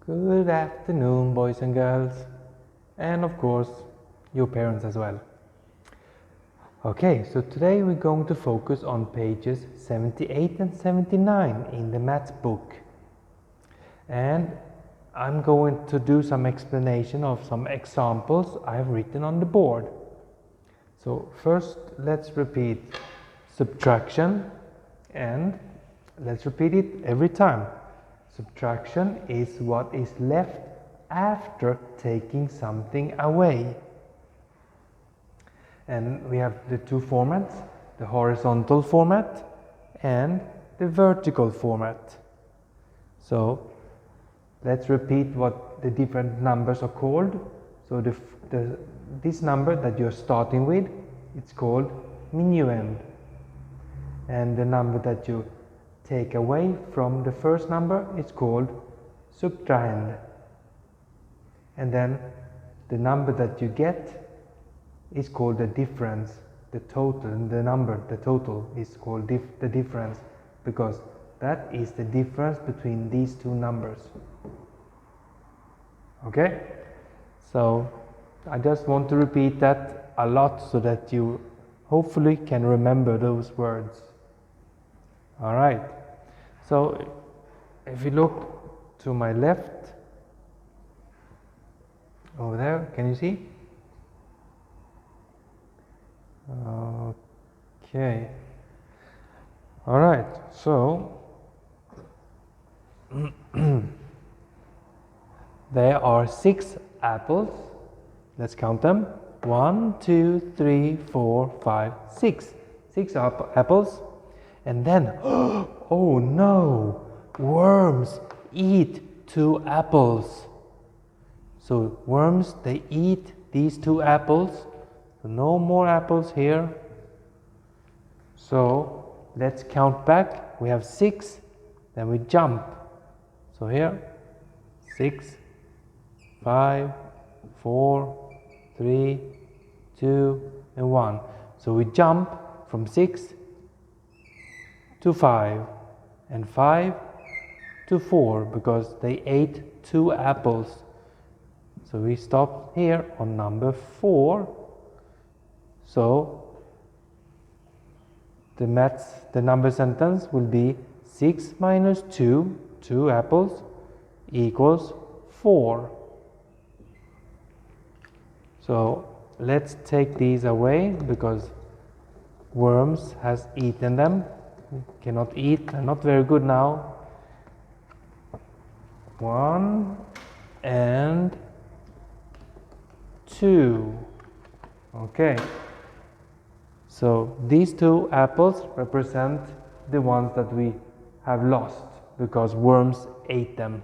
Good afternoon, boys and girls, and of course, your parents as well. Okay, so today we're going to focus on pages 78 and 79 in the maths book. And I'm going to do some explanation of some examples I have written on the board. So first, let's repeat subtraction, and let's repeat it every time. Subtraction is what is left after taking something away. And we have the two formats, the horizontal format and the vertical format. So let's repeat what the different numbers are called. So this number that you're starting with, it's called minuend. And the number that you take away from the first number is called subtrahend. And then the number that you get is called the difference. The total, the total is called the difference, because that is the difference between these two numbers. Okay? So I just want to repeat that a lot so that you hopefully can remember those words. All right. So if you look to my left, over there, can you see? Okay. All right. So there are 6 apples. Let's count them. 1, 2, 3, 4, 5, 6. 6 apples. And then, oh no, worms eat 2 apples. So worms, they eat these 2 apples. So no more apples here. So let's count back. We have 6, then we jump. So here, 6, 5, 4, 3, 2, and 1. So we jump from 6 to 5 and 5 to 4 because they ate 2 apples. So we stop here on number 4. So the number sentence will be 6 minus 2, 2 apples, equals 4. So let's take these away because worms has eaten them. Cannot eat, they're not very good now. 1 and 2. Okay. So these 2 apples represent the ones that we have lost because worms ate them.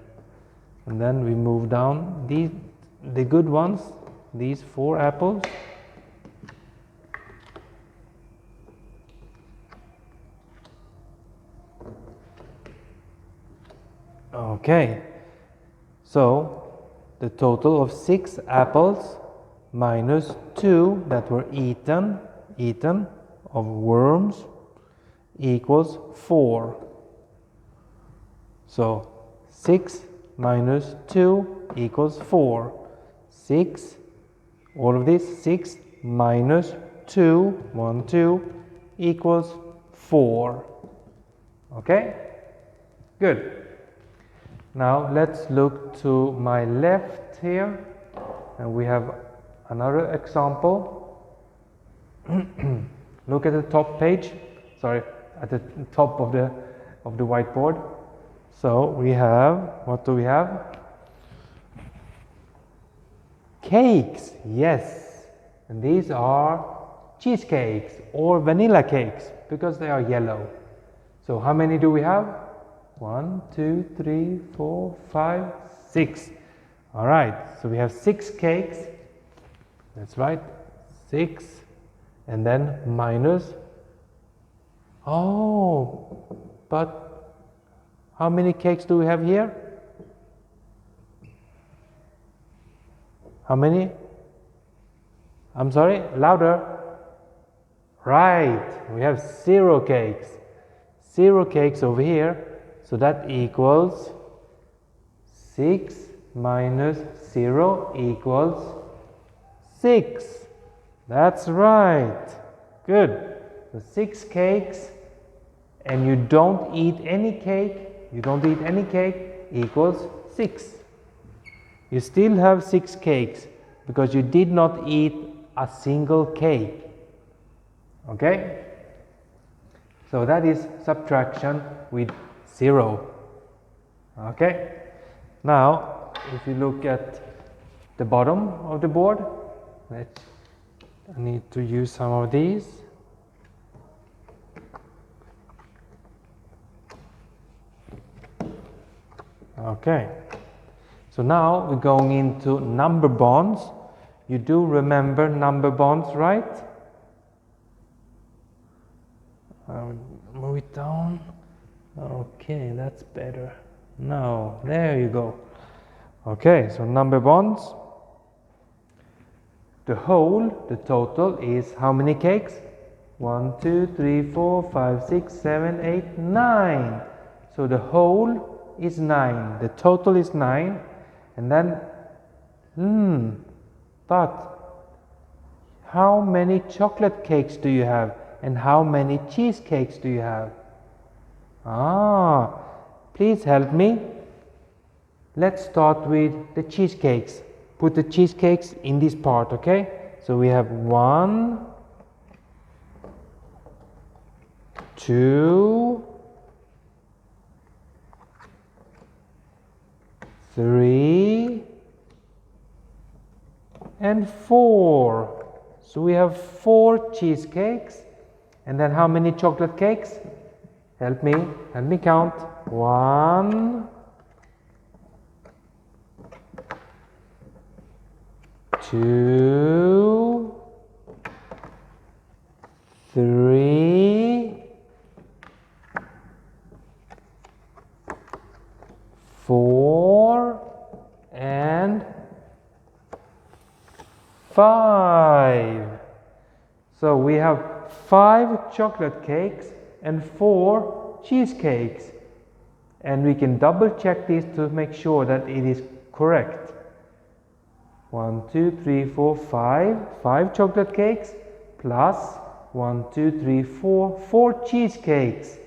And then we move down the good ones, these 4 apples. Okay, so the total of 6 apples minus 2 that were eaten of worms equals 4. So 6 minus 2 equals 4. 6, all of this, 6 minus 2, 1, 2, equals 4. Okay, good. Now let's look to my left here, and we have another example. Look at the top page, sorry, at the top of the whiteboard. So we have, what do we have? Cakes, yes, and these are cheesecakes or vanilla cakes because they are yellow. So how many do we have? 1, 2, 3, 4, 5, 6. All right, so we have 6 cakes. That's right, 6, and then minus. Oh, but how many cakes do we have here? How many? I'm sorry, louder. Right, we have 0 cakes. 0 cakes over here. So that equals 6 minus 0 equals 6. That's right. Good. So 6 cakes, and you don't eat any cake, equals 6. You still have 6 cakes because you did not eat a single cake. Okay? So that is subtraction with 0. Okay? Now, if you look at the bottom of the board, I need to use some of these. Okay. So now we're going into number bonds. You do remember number bonds, right? Move it down. Okay, that's better. No, there you go. Okay, so number bonds. The whole, the total is how many cakes? 1, 2, 3, 4, 5, 6, 7, 8, 9. So the whole is 9. The total is 9. And then, but how many chocolate cakes do you have? And how many cheesecakes do you have? Please help me. Let's start with the cheesecakes. Put the cheesecakes in this part, okay? So we have 1, 2, 3, and 4. So we have 4 cheesecakes. And then how many chocolate cakes? Help me count. 1, 2, 3, 4, and 5. So we have 5 chocolate cakes and 4 cheesecakes. And we can double check this to make sure that it is correct. 1, 2, 3, 4, 5. 5 chocolate cakes plus 1, 2, 3, 4. 4 cheesecakes.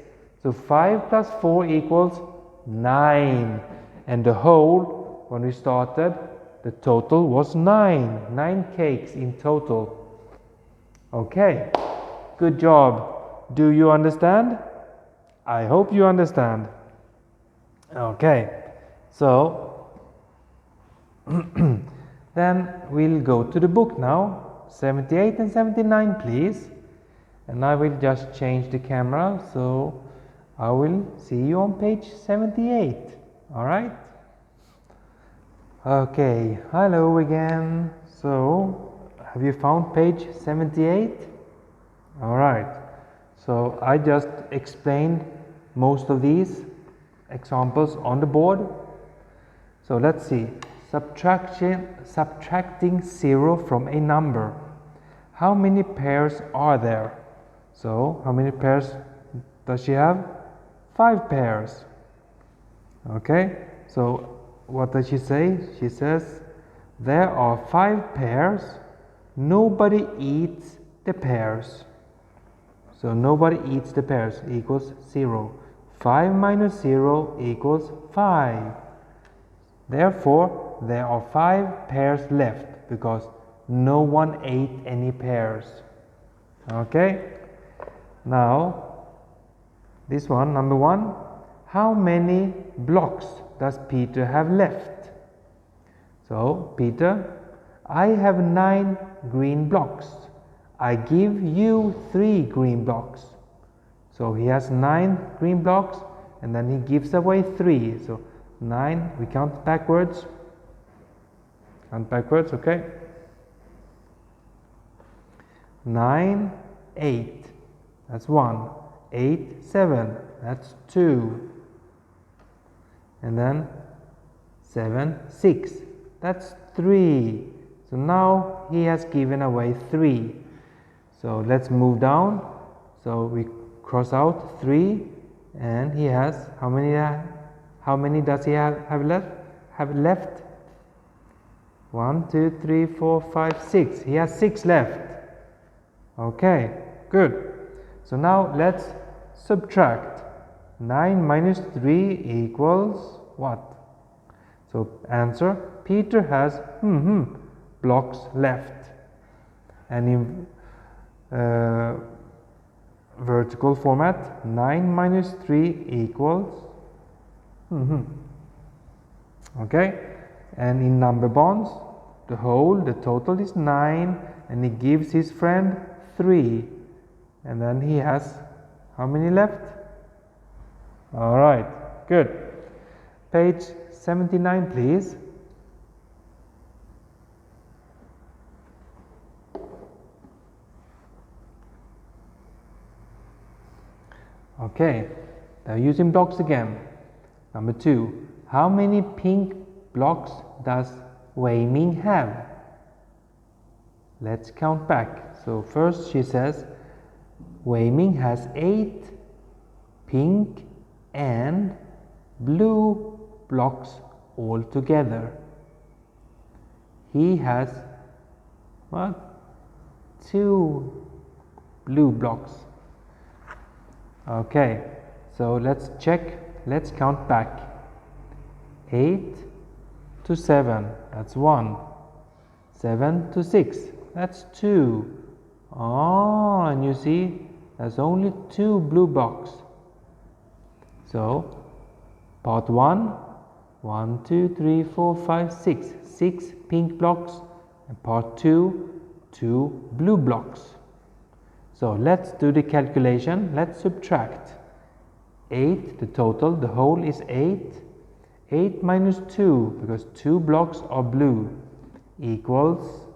So 5 plus 4 equals 9. And the whole, when we started, the total was 9. 9 cakes in total. Okay, good job. Do you understand? I hope you understand. Okay, so then we'll go to the book now. 78 and 79, please. And I will just change the camera, so I will see you on page 78. All right? Okay, hello again. So, have you found page 78? All right. So, I just explained most of these examples on the board. So, let's see. Subtracting 0 from a number. How many pairs are there? So, how many pairs does she have? 5 pairs. Okay, so what does she say? She says, there are 5 pairs. Nobody eats the pairs. So, nobody eats the pairs equals 0. 5 minus 0 equals 5. Therefore, there are 5 pairs left because no one ate any pears. Okay? Now, this one, number 1. How many blocks does Peter have left? So, Peter, I have 9 green blocks. I give you 3 green blocks. So, he has 9 green blocks and then he gives away 3. So, 9, we count backwards. Count backwards, okay? 9, 8, that's 1. 8, 7, that's 2. And then 7, 6, that's 3. So now he has given away 3. So let's move down. So we cross out 3, and he has how many does he have left? 1, 2, 3, 4, 5, 6. He has 6 left. Okay, good. So now let's subtract. 9 minus 3 equals what? So answer, Peter has blocks left. And in vertical format, 9 minus 3 equals okay, and in number bonds, the total is 9, and he gives his friend 3, and then he has how many left? All right, good. Page 79, please. Okay, they're using blocks again. Number 2, how many pink blocks does Wei Ming have? Let's count back. So first she says Wei Ming has 8 pink and blue blocks all together. He has what? 2 blue blocks. Okay, so let's check. Let's count back. 8 to 7, that's 1. 7 to 6, that's 2. Oh, and you see, there's only 2 blue blocks. So, part 1, 1, 2, 3, 4, 5, 6. 6 pink blocks, and part 2, 2 blue blocks. So, let's do the calculation. Let's subtract. 8, the total, the whole is 8. 8 minus 2, because 2 blocks are blue, equals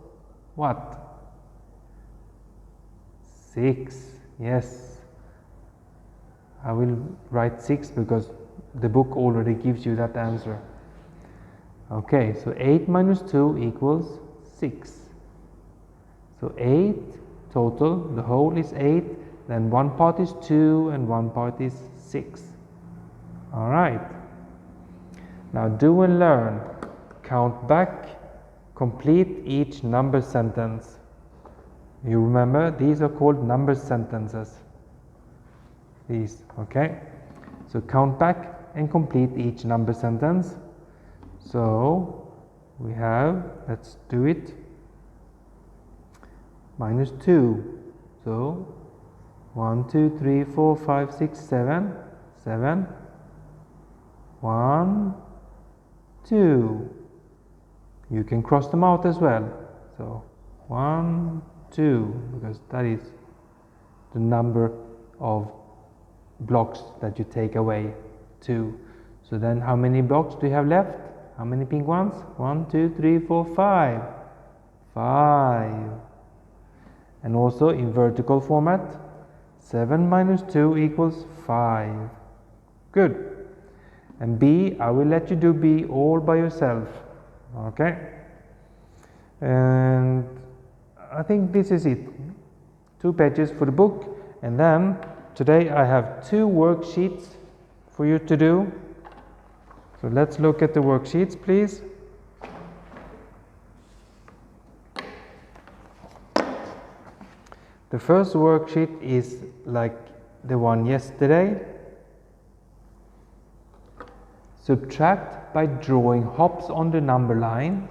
what? 6. Yes. I will write 6 because the book already gives you that answer. Okay, so 8 minus 2 equals 6. So 8 total, the whole is 8, then one part is 2 and one part is 6. All right. Now do and learn. Count back, complete each number sentence. You remember, these are called number sentences. These, okay? So count back and complete each number sentence. So we have, let's do it, minus 2. So 1, 2, 3, 4, 5, 6, 7. 7. 1, 2. You can cross them out as well. So 1, 2, because that is the number of blocks that you take away, 2. So then how many blocks do you have left? How many pink ones? 1, 2, 3, 4, 5. 5. And also in vertical format, 7 minus 2 equals 5. Good. And B, I will let you do B all by yourself. Okay? And I think this is it. 2 pages for the book. And then today I have 2 worksheets for you to do. So let's look at the worksheets, please. The first worksheet is like the one yesterday. Subtract by drawing hops on the number line.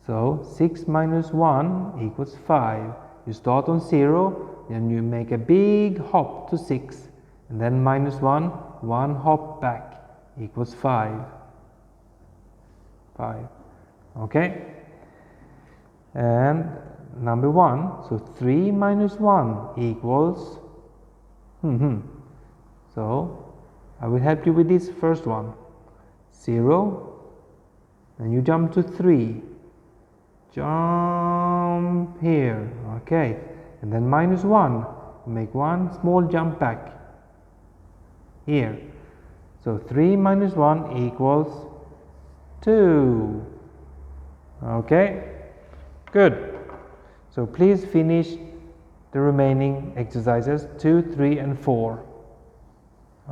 So 6 minus 1 equals 5. You start on 0, then you make a big hop to 6, and then minus 1, 1 hop back equals 5. 5. Okay? And number 1, so 3 minus 1 equals, so I will help you with this first one. 0, then you jump to 3. Jump here, okay, and then minus 1, make one small jump back here. So 3 minus 1 equals 2. Okay, good. So please finish the remaining exercises 2, 3 and 4.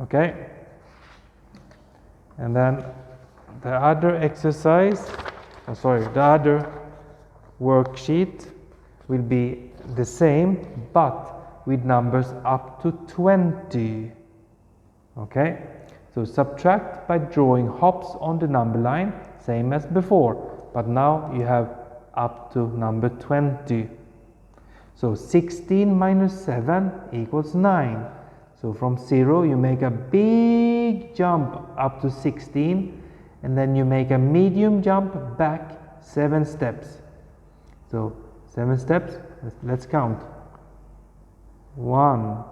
Okay, and then the other exercise the other worksheet will be the same, but with numbers up to 20. Okay, so subtract by drawing hops on the number line, same as before, but now you have up to number 20. So 16 minus 7 equals 9. So from 0 you make a big jump up to 16, and then you make a medium jump back 7 steps. So 7 steps, let's count. 1,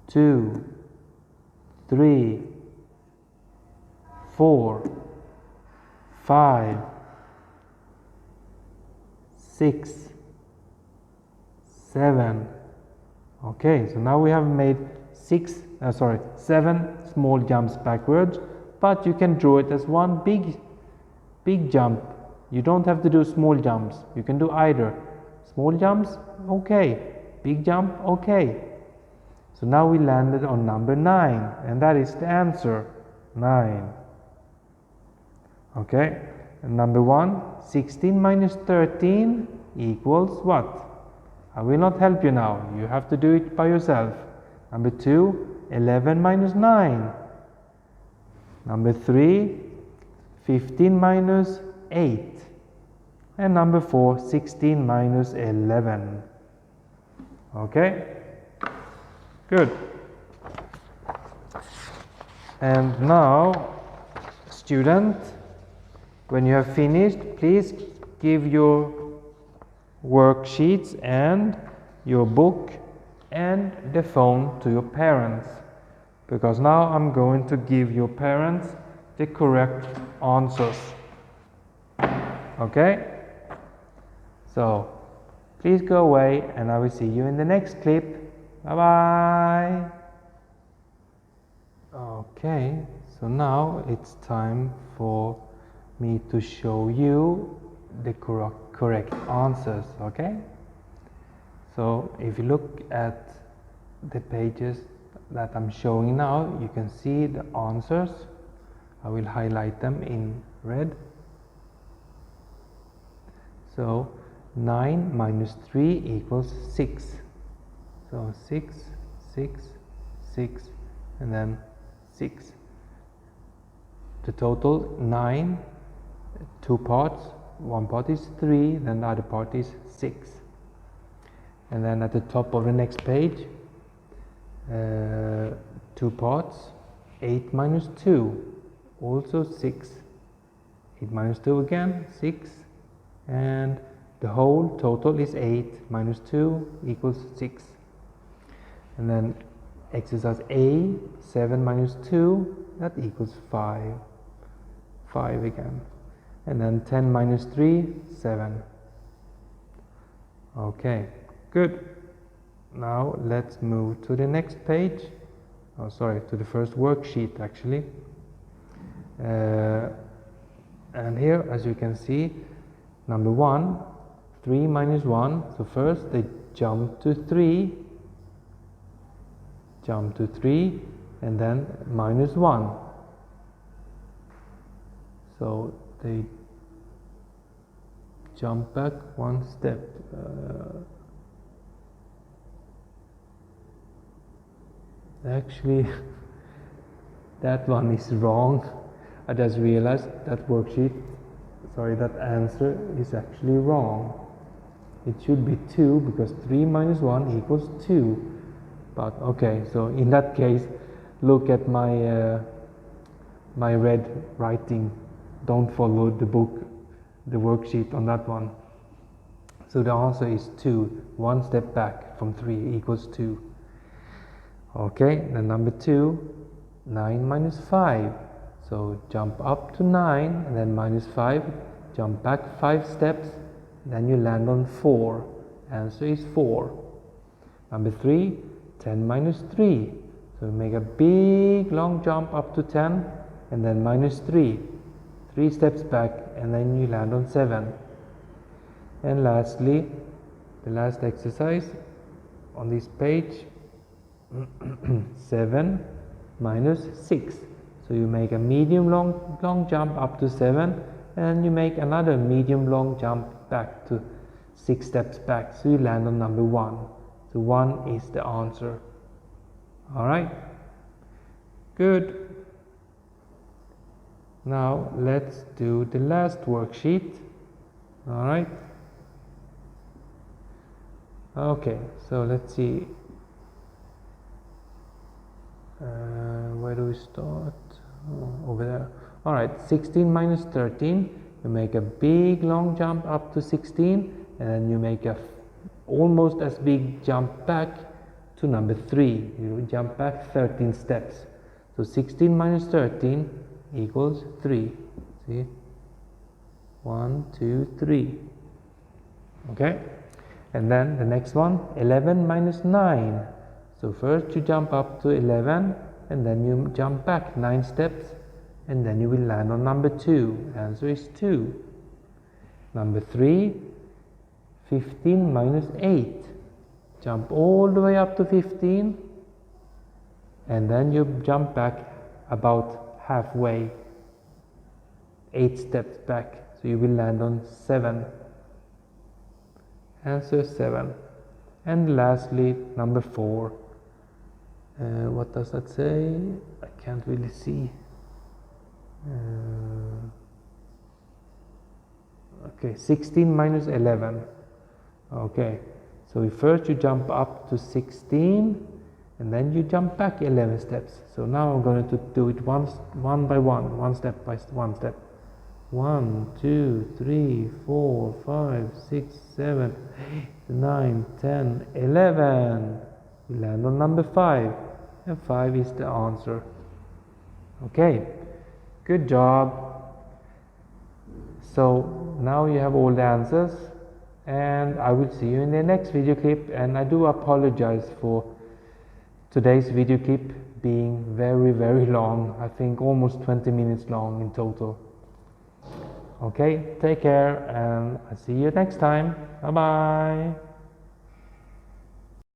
2, 3, 4, 5, 6, 7. Okay, so now we have made 7 small jumps backwards, but you can draw it as one big jump. You don't have to do small jumps. You can do either small jumps, okay, big jump, okay. So now we landed on number 9, and that is the answer, 9. Okay, and number 1, 16 minus 13 equals what? I will not help you now, you have to do it by yourself. Number 2, 11 minus 9. Number 3, 15 minus 8. And number 4, 16 minus 11. Okay, good. And now, student, when you have finished, please give your worksheets and your book and the phone to your parents, because now I'm going to give your parents the correct answers. Okay, so please go away and I will see you in the next clip. Bye bye. Okay, so now it's time for me to show you the correct answers. Okay, so if you look at the pages that I'm showing now, you can see the answers. I will highlight them in red. So 9 minus 3 equals 6. So 6, 6, 6, and then 6. The total 9, 2 parts. One part is 3, then the other part is 6. And then at the top of the next page, 2 parts, 8 minus 2, also 6. 8 minus 2 again, 6. And the whole total is 8 minus 2 equals 6. And then exercise A, 7 minus 2, that equals 5. 5 again. And then 10 minus 3, 7. Okay, good. Now let's move to the next page. Oh, sorry, to the first worksheet actually. And here, as you can see, number 1, 3 minus 1. So first they jump to 3, and then minus 1. So they jump back 1 step. Actually, that one is wrong. I just realized that that answer is actually wrong. It should be 2, because 3 minus 1 equals 2. But okay, so in that case, look at my my red writing. Don't follow the book, the worksheet on that one. So the answer is 2. 1 step back from 3 equals 2. Okay, then number 2, 9 minus 5. So jump up to 9 and then minus 5, jump back 5 steps, then you land on 4. Answer is 4. Number 3, 10 minus 3. So make a big long jump up to 10 and then minus 3. 3 steps back and then you land on 7. And lastly, the last exercise on this page, 7 minus 6. So you make a medium long jump up to 7 and you make another medium long jump back to 6 steps back, so you land on number 1. So 1 is the answer. Alright, good. Now let's do the last worksheet. Alright, okay, so let's see, where do we start? Over there. Alright, 16 minus 13, you make a big long jump up to 16, and then you make a almost as big jump back to number 3. You jump back 13 steps. So 16 minus 13 equals 3. See? 1, 2, 3. Okay? And then the next one, 11 minus 9. So first you jump up to 11, and then you jump back 9 steps, and then you will land on number 2. Answer is 2. Number 3, 15 minus 8. Jump all the way up to 15, and then you jump back about halfway, 8 steps back, so you will land on 7. Answer 7. And lastly, number 4. What does that say? I can't really see. Okay, 16 minus 11. Okay, so first you jump up to 16, and then you jump back 11 steps. So now I'm going to do it one by one, one step by one step. 1, 2, 3, 4, 5, 6, 7, 8, 9, 10, 11. We land on number 5, and 5 is the answer. Okay, good job. So now you have all the answers, and I will see you in the next video clip. And I do apologize for today's video clip being very long. I think almost 20 minutes long in total. Okay, take care, and I'll see you next time. Bye bye.